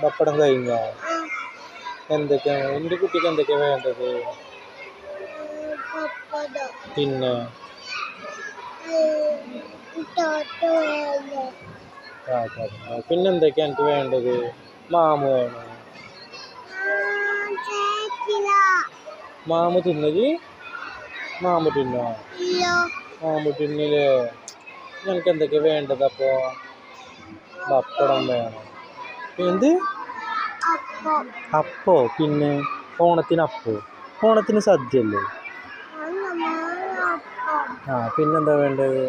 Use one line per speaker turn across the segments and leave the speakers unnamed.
പപ്പടം കഴിഞ്ഞോ? എന്തൊക്കെയാണ് എൻ്റെ കുട്ടിക്ക് എന്തൊക്കെയാണ് വേണ്ടത്? പിന്നെ പിന്നെന്തൊക്കെയാ എനിക്ക് വേണ്ടത്? മാമു വേണോ? മാമു തിന്നത്? മാമു തിന്നോ? മാമു തിന്നില്ലേ? ഞങ്ങൾക്ക് എന്തൊക്കെയാ വേണ്ടത്? അപ്പോൾ പപ്പടം വേണം. എന്ത് അപ്പോ? പിന്നെ ഓണത്തിന് അപ്പോ? ഓണത്തിന് സദ്യ അല്ലേ? പിന്നെന്താ വേണ്ടത്?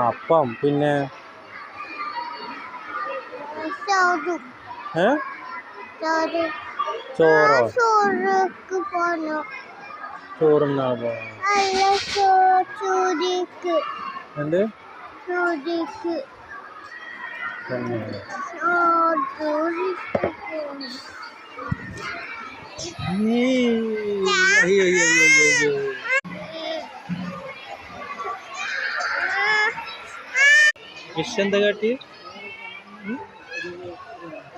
അപ്പം. പിന്നെ ചോറോ? ചോറുന്നാണോ? എന്ത് മിസ് എന്താ കാട്ടി?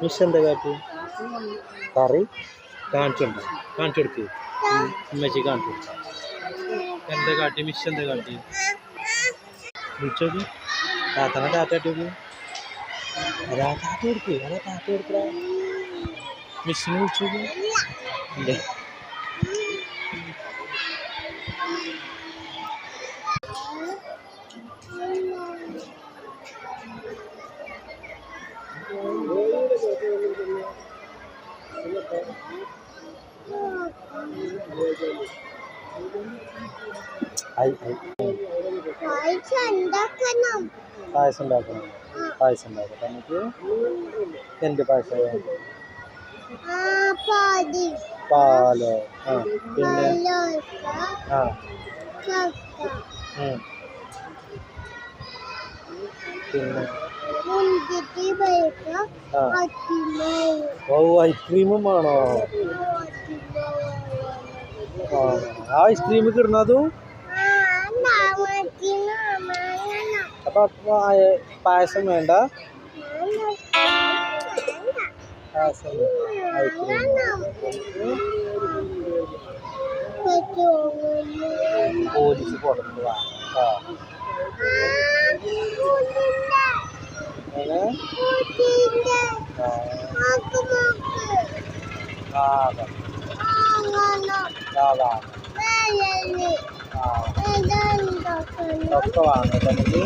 മിസ് എന്താ കാട്ടി? കറി കാണിച്ചുണ്ടോ? കാണിച്ചു കൊടുക്ക്. ഉമ്മച്ചി കാണിച്ചു കൊടുക്ക. എന്താ കാട്ടി? മിസ് എന്താ കാട്ടി? വിളിച്ചോക്ക്. താത്തണ ടാറ്റാട്ടി കൊടുക്ക്. അതാ താറ്റ കൊടുക്ക്. അതാ താറ്റ കൊടുക്കടാ. മിസ്സിനെ വിളിച്ചോക്ക്. ഇല്ലേ? പായസം ഉണ്ടാക്കണം. പായസം ഉണ്ടാക്കട്ടെ നമുക്ക്. എന്ത് പായസം? പാലോ? പിന്നെ പിന്നെ ഐസ്ക്രീമും വേണോ? ആ ഐസ്ക്രീം കിടന്നതും. അപ്പൊ പായസം വേണ്ട? പായസം പോലീസ് പുറത്ത് ഒക്കെ വാങ്ങട്ടെ നമുക്ക്.